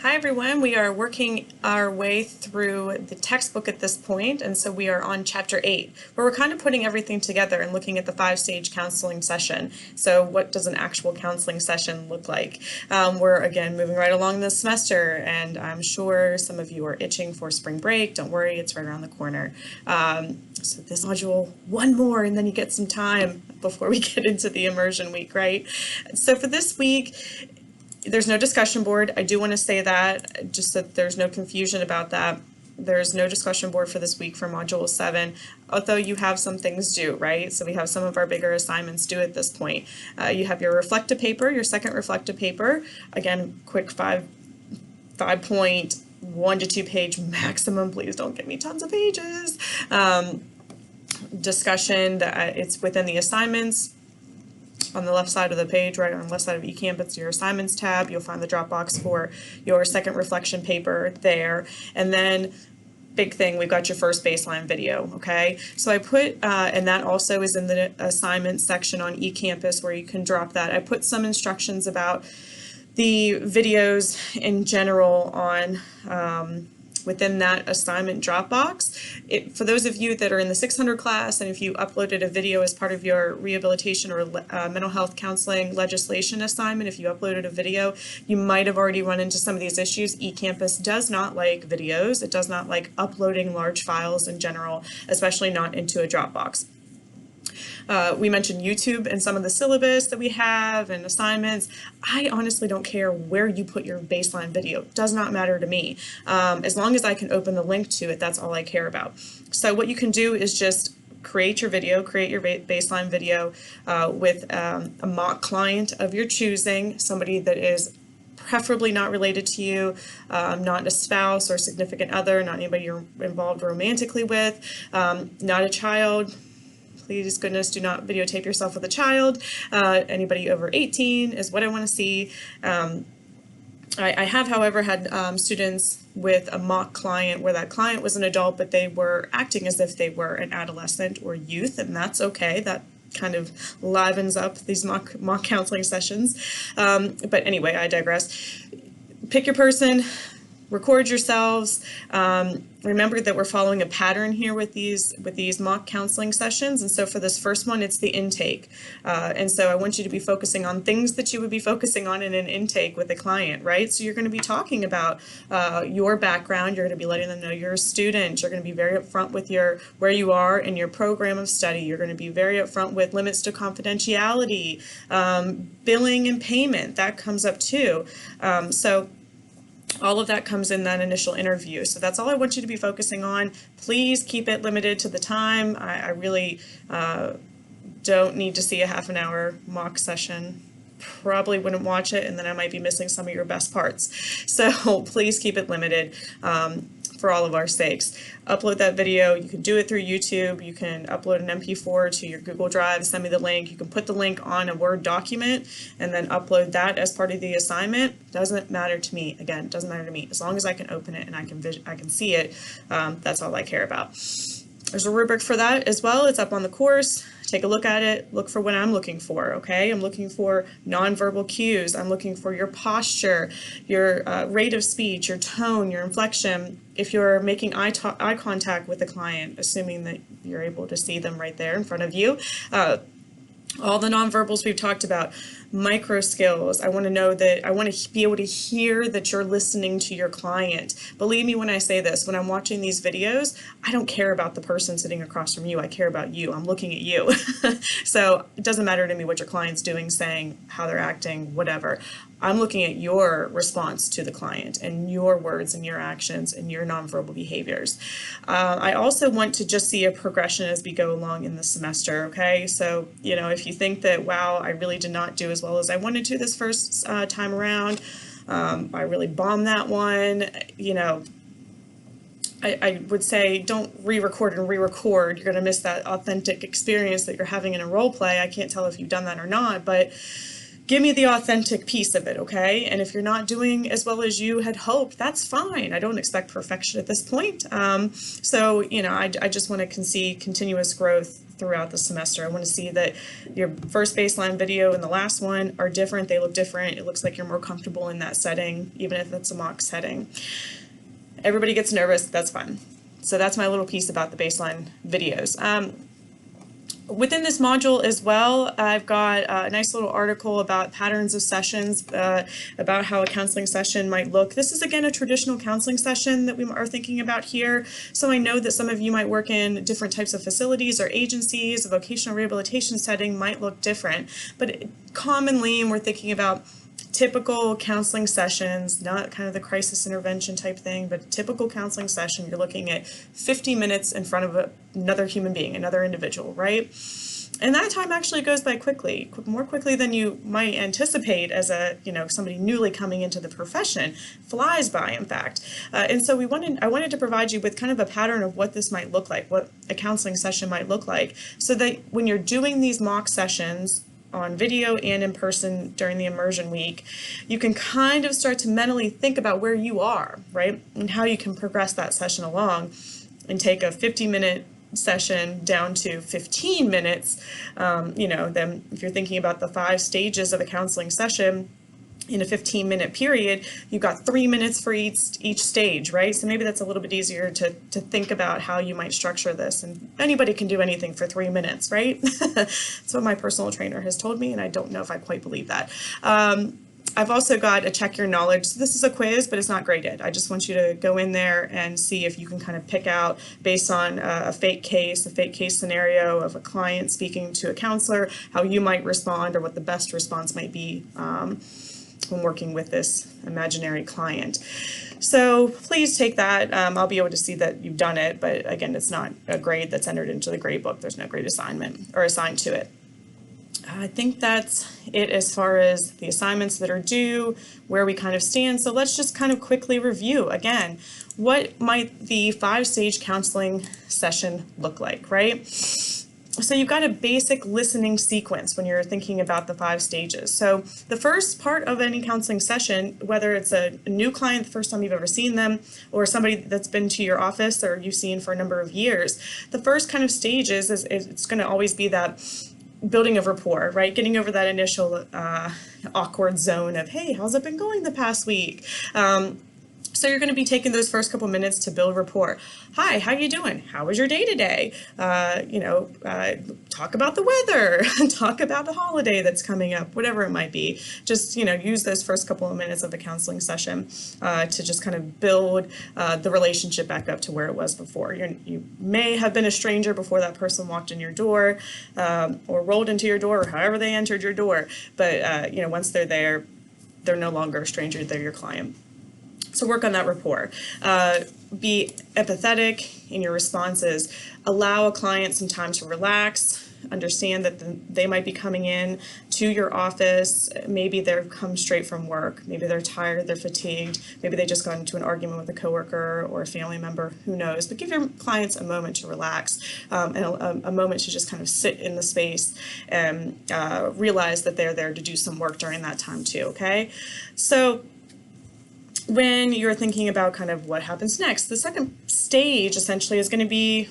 Hi everyone, we are working our way through the textbook at this point, and so we are on chapter 8, where we're kind of putting everything together and looking at the 5-stage counseling session. So what does an actual counseling session look like? We're again moving right along this semester, and I'm sure some of you are itching for spring break. Don't worry, it's right around the corner. So this module, one more, and then you get some time before we get into the immersion week, right? So for this week, there's no discussion board. I do want to say that, just that there's no confusion about that. There's no discussion board for this week for Module 7, although you have some things due, right? So we have some of our bigger assignments due at this point. You have your reflective paper, your second reflective paper. Again, quick 5.1 to 2 page maximum. Please don't give me tons of pages. Discussion, that it's within the assignments. On the left side of the page, right on the left side of eCampus, your assignments tab, you'll find the Dropbox for your second reflection paper there. And then big thing, we've got your first baseline video, okay? So I put, and that also is in the assignment section on eCampus where you can drop that. I put some instructions about the videos in general on within that assignment Dropbox. For those of you that are in the 600 class, and if you uploaded a video as part of your rehabilitation or mental health counseling legislation assignment, if you uploaded a video, you might have already run into some of these issues. eCampus does not like videos. It does not like uploading large files in general, especially not into a Dropbox. We mentioned YouTube and some of the syllabus that we have and assignments. I honestly don't care where you put your baseline video. It does not matter to me. As long as I can open the link to it, that's all I care about. So what you can do is just create your video, create your baseline video with a mock client of your choosing, somebody that is preferably not related to you, not a spouse or significant other, not anybody you're involved romantically with, not a child. Please, goodness, do not videotape yourself with a child. Anybody over 18 is what I want to see. I have, however, had students with a mock client where that client was an adult, but they were acting as if they were an adolescent or youth, and that's okay. That kind of livens up these mock counseling sessions. But anyway, I digress. Pick your person. Record yourselves. Remember that we're following a pattern here with these mock counseling sessions, and so for this first one, it's the intake. And so I want you to be focusing on things that you would be focusing on in an intake with a client, right? So you're going to be talking about your background. You're going to be letting them know you're a student. You're going to be very upfront with where you are in your program of study. You're going to be very upfront with limits to confidentiality, billing and payment. That comes up too. So all of that comes in that initial interview. So that's all I want you to be focusing on. Please keep it limited to the time. I really don't need to see a half an hour mock session. Probably wouldn't watch it, and then I might be missing some of your best parts. So please keep it limited for all of our sakes. Upload that video. You can do it through YouTube. You can upload an MP4 to your Google Drive, send me the link. You can put the link on a Word document and then upload that as part of the assignment. Doesn't matter to me. Again, doesn't matter to me. As long as I can open it and I can see it, that's all I care about. There's a rubric for that as well. It's up on the course. Take a look at it. Look for what I'm looking for, okay? I'm looking for nonverbal cues. I'm looking for your posture, your rate of speech, your tone, your inflection. If you're making eye contact with the client, assuming that you're able to see them right there in front of you. All the nonverbals we've talked about, micro skills. I want to be able to hear that you're listening to your client. Believe me when I say this, when I'm watching these videos, I don't care about the person sitting across from you. I care about you. I'm looking at you. So it doesn't matter to me what your client's doing, saying, how they're acting, whatever. I'm looking at your response to the client and your words and your actions and your nonverbal behaviors. I also want to just see a progression as we go along in the semester, okay? So, if you think that, wow, I really did not do as well as I wanted to this first time around, I really bombed that one, I would say don't re-record and re-record. You're going to miss that authentic experience that you're having in a role play. I can't tell if you've done that or not, but give me the authentic piece of it, okay? And if you're not doing as well as you had hoped, that's fine. I don't expect perfection at this point. So, I just want to see continuous growth throughout the semester. I want to see that your first baseline video and the last one are different. They look different. It looks like you're more comfortable in that setting, even if it's a mock setting. Everybody gets nervous. That's fine. So that's my little piece about the baseline videos. Within this module as well, I've got a nice little article about patterns of sessions, about how a counseling session might look. This is, again, a traditional counseling session that we are thinking about here. So I know that some of you might work in different types of facilities or agencies. A vocational rehabilitation setting might look different. But commonly, and we're thinking about typical counseling sessions, not kind of the crisis intervention type thing, but typical counseling session, you're looking at 50 minutes in front of another human being, another individual, right? And that time actually goes by quickly, more quickly than you might anticipate as somebody newly coming into the profession. Flies by, in fact. And so I wanted to provide you with kind of a pattern of what this might look like, what a counseling session might look like, so that when you're doing these mock sessions on video and in person during the immersion week, you can kind of start to mentally think about where you are, right? And how you can progress that session along and take a 50-minute session down to 15 minutes. Then if you're thinking about the 5 stages of a counseling session, in a 15-minute period, you've got 3 minutes for each stage, right? So maybe that's a little bit easier to think about how you might structure this. And anybody can do anything for 3 minutes, right? That's what my personal trainer has told me, and I don't know if I quite believe that. I've also got a check your knowledge. So this is a quiz, but it's not graded. I just want you to go in there and see if you can kind of pick out, based on a fake case scenario of a client speaking to a counselor, how you might respond or what the best response might be when working with this imaginary client. So please take that. I'll be able to see that you've done it, but again, it's not a grade that's entered into the grade book. There's no grade assignment or assigned to it. I think that's it as far as the assignments that are due, where we kind of stand. So let's just kind of quickly review again, what might the 5-stage counseling session look like, right? So you've got a basic listening sequence when you're thinking about the 5 stages. So the first part of any counseling session, whether it's a new client, the first time you've ever seen them, or somebody that's been to your office or you've seen for a number of years, the first kind of stage is it's going to always be that building of rapport, right? Getting over that initial awkward zone of, hey, how's it been going the past week? So you're going to be taking those first couple minutes to build rapport. Hi, how you doing? How was your day today? Talk about the weather, talk about the holiday that's coming up, whatever it might be. Just, use those first couple of minutes of the counseling session to just kind of build the relationship back up to where it was before. You may have been a stranger before that person walked in your door or rolled into your door, or however they entered your door. But, once they're there, they're no longer a stranger, they're your client. So work on that rapport. Be empathetic in your responses. Allow a client some time to relax. Understand that they might be coming in to your office. Maybe they've come straight from work. Maybe they're tired, they're fatigued. Maybe they just got into an argument with a coworker or a family member, who knows. But give your clients a moment to relax and a moment to just kind of sit in the space and realize that they're there to do some work during that time too, okay? So when you're thinking about kind of what happens next, the second stage essentially is going to be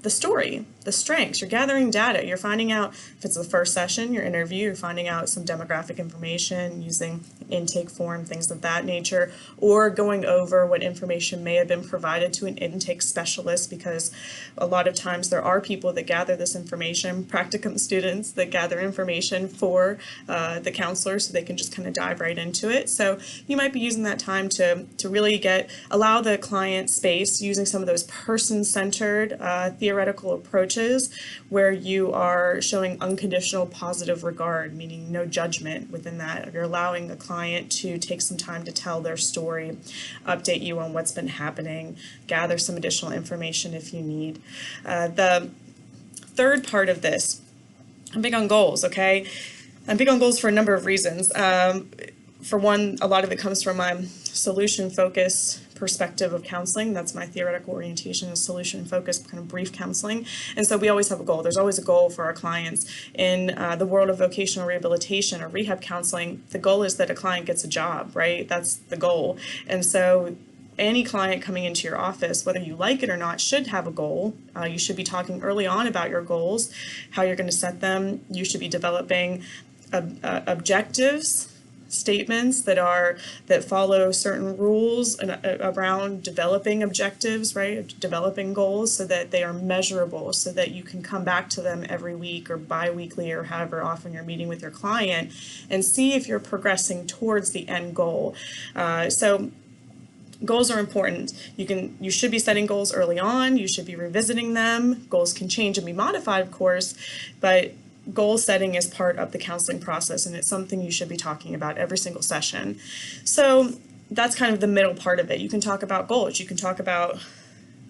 the story, the strengths. You're gathering data. You're finding out, if it's the first session, your interview, you're finding out some demographic information using intake form, things of that nature, or going over what information may have been provided to an intake specialist, because a lot of times there are people that gather this information, practicum students that gather information for the counselor, so they can just kind of dive right into it. So you might be using that time to really allow the client space, using some of those person-centered theoretical approaches where you are showing unconditional positive regard, meaning no judgment within that. You're allowing the client to take some time to tell their story, update you on what's been happening, gather some additional information if you need. The third part of this, I'm big on goals, okay? I'm big on goals for a number of reasons. For one, a lot of it comes from my solution-focused perspective of counseling. That's my theoretical orientation, is solution-focused kind of brief counseling. And so we always have a goal. There's always a goal for our clients. In the world of vocational rehabilitation or rehab counseling, the goal is that a client gets a job, right? That's the goal. And so any client coming into your office, whether you like it or not, should have a goal. You should be talking early on about your goals, how you're going to set them. You should be developing objectives, statements that follow certain rules around developing objectives, right? Developing goals so that they are measurable, so that you can come back to them every week or bi-weekly or however often you're meeting with your client and see if you're progressing towards the end goal. So goals are important. You should be setting goals early on. You should be revisiting them. Goals can change and be modified, of course, but goal setting is part of the counseling process, and it's something you should be talking about every single session. So that's kind of the middle part of it. You can talk about goals. You can talk about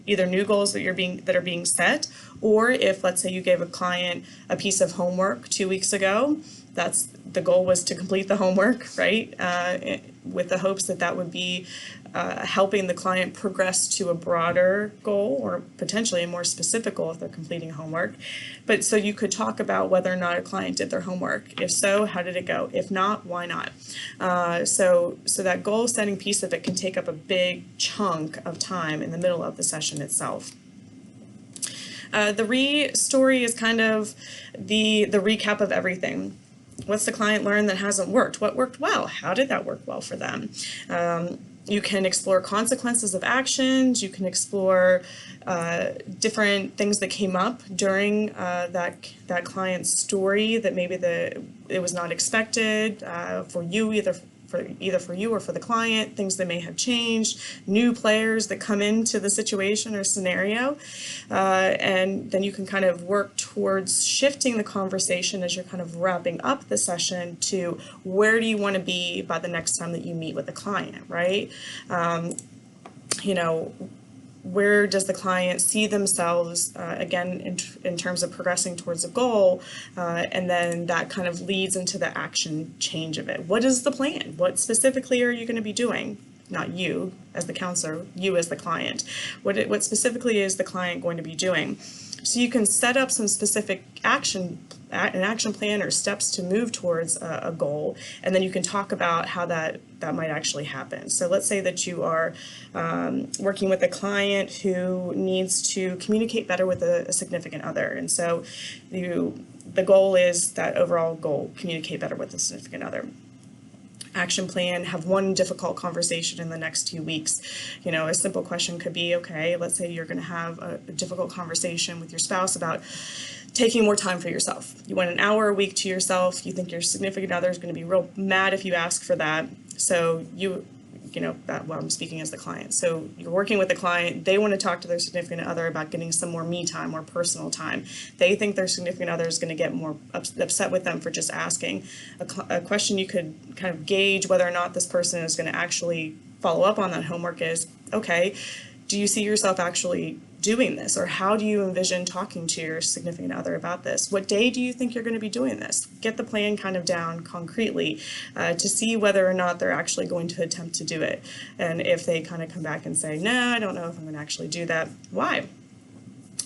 either new goals that are being set, or if, let's say, you gave a client a piece of homework 2 weeks ago, the goal was to complete the homework, right? With the hopes that would be helping the client progress to a broader goal or potentially a more specific goal if they're completing homework. But so you could talk about whether or not a client did their homework. If so, how did it go? If not, why not? So that goal setting piece of it can take up a big chunk of time in the middle of the session itself. The re-story is kind of the recap of everything. What's the client learned that hasn't worked? What worked well? How did that work well for them? You can explore consequences of actions. You can explore different things that came up during that client's story that maybe it was not expected for you, either for you or for the client, things that may have changed, new players that come into the situation or scenario, and then you can kind of work towards shifting the conversation as you're kind of wrapping up the session to where do you want to be by the next time that you meet with the client, right? Where does the client see themselves, again, in terms of progressing towards a goal, and then that kind of leads into the action change of it. What is the plan? What specifically are you going to be doing? Not you as the counselor, you as the client. What specifically is the client going to be doing? So you can set up some specific an action plan or steps to move towards a goal, and then you can talk about how that might actually happen. So let's say that you are working with a client who needs to communicate better with a significant other, and so the goal is that overall goal, communicate better with a significant other. Action plan, have one difficult conversation in the next 2 weeks. A simple question could be, okay, let's say you're going to have a difficult conversation with your spouse about taking more time for yourself. You want an hour a week to yourself. You think your significant other is going to be real mad if you ask for that. So I'm speaking as the client. So you're working with the client. They want to talk to their significant other about getting some more me time, more personal time. They think their significant other is going to get more upset with them for just asking. A question you could kind of gauge whether or not this person is going to actually follow up on that homework is, okay, do you see yourself actually doing this? Or how do you envision talking to your significant other about this? What day do you think you're going to be doing this? Get the plan kind of down concretely to see whether or not they're actually going to attempt to do it. And if they kind of come back and say, no, I don't know if I'm going to actually do that, why?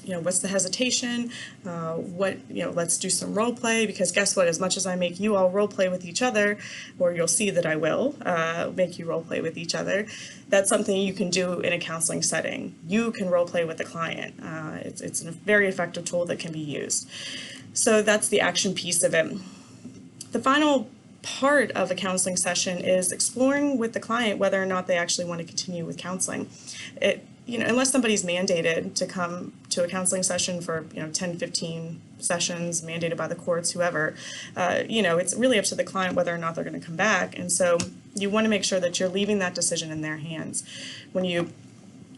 What's the hesitation? Let's do some role play, because guess what? As much as I make you all role play with each other, or you'll see that I will make you role play with each other, that's something you can do in a counseling setting. You can role play with the client. It's a very effective tool that can be used. So that's the action piece of it. The final part of a counseling session is exploring with the client whether or not they actually want to continue with counseling. Unless somebody's mandated to come to a counseling session for 10, 15 sessions, mandated by the courts, whoever, it's really up to the client whether or not they're going to come back. And so you want to make sure that you're leaving that decision in their hands. When you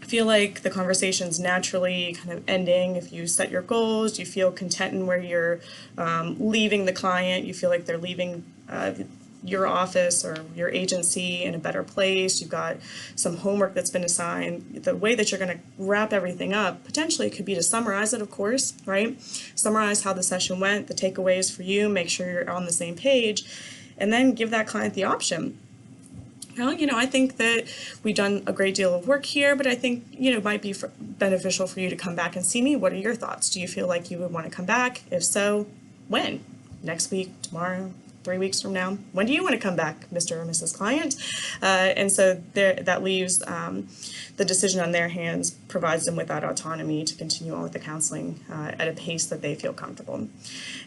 feel like the conversation's naturally kind of ending, if you set your goals, you feel content in where you're leaving the client, you feel like they're leaving your office or your agency in a better place, you've got some homework that's been assigned, the way that you're going to wrap everything up potentially could be to summarize it, of course, right? Summarize how the session went, the takeaways for you, make sure you're on the same page, and then give that client the option. Well, I think that we've done a great deal of work here, but I think, it might be beneficial for you to come back and see me. What are your thoughts? Do you feel like you would want to come back? If so, when? Next week? Tomorrow? 3 weeks from now? When do you want to come back, Mr. or Mrs. Client? And so that leaves the decision on their hands, provides them with that autonomy to continue on with the counseling at a pace that they feel comfortable.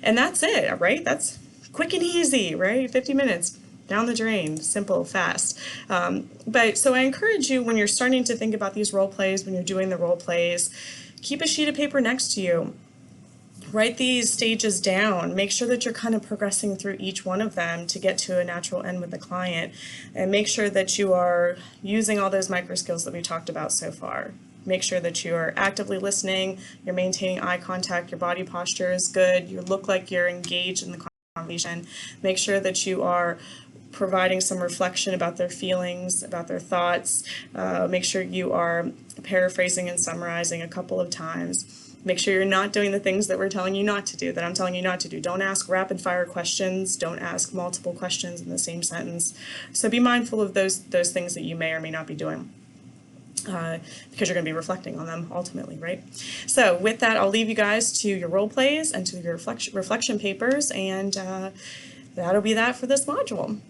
And that's it, right? That's quick and easy, right? 50 minutes. Down the drain, simple, fast. But so I encourage you, when you're starting to think about these role plays, when you're doing the role plays, keep a sheet of paper next to you. Write these stages down. Make sure that you're kind of progressing through each one of them to get to a natural end with the client. And make sure that you are using all those micro skills that we talked about so far. Make sure that you are actively listening, you're maintaining eye contact, your body posture is good, you look like you're engaged in the conversation. Make sure that you are providing some reflection about their feelings, about their thoughts. Make sure you are paraphrasing and summarizing a couple of times. Make sure you're not doing the things that we're telling you not to do, that I'm telling you not to do. Don't ask rapid fire questions. Don't ask multiple questions in the same sentence. So be mindful of those things that you may or may not be doing. Because you're going to be reflecting on them ultimately, right? So with that, I'll leave you guys to your role plays and to your reflection papers, and that'll be that for this module.